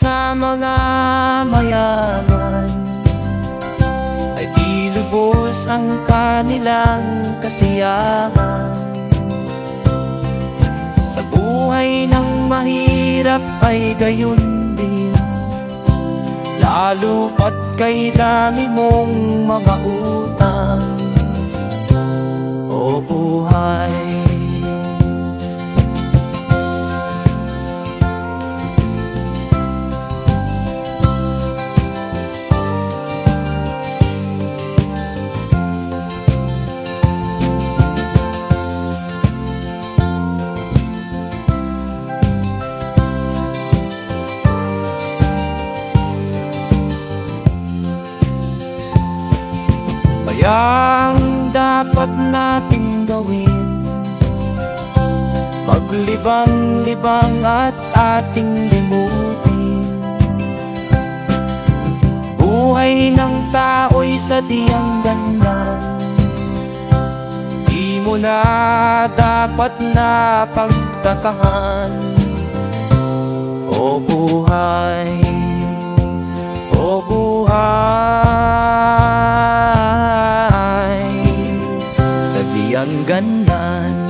na mga mayaman ay di lubos ang kanilang kasiyahan. Sa buhay ng mahirap ay gayon din, lalo pat kay dami mong mga utang. O buhay, kaya ang dapat nating gawin, maglibang-libang at ating limutin. Buhay ng tao'y sadyang ganyan, di mo na dapat na pagtakahan. O buhay, o buhay, sadyang ganyan.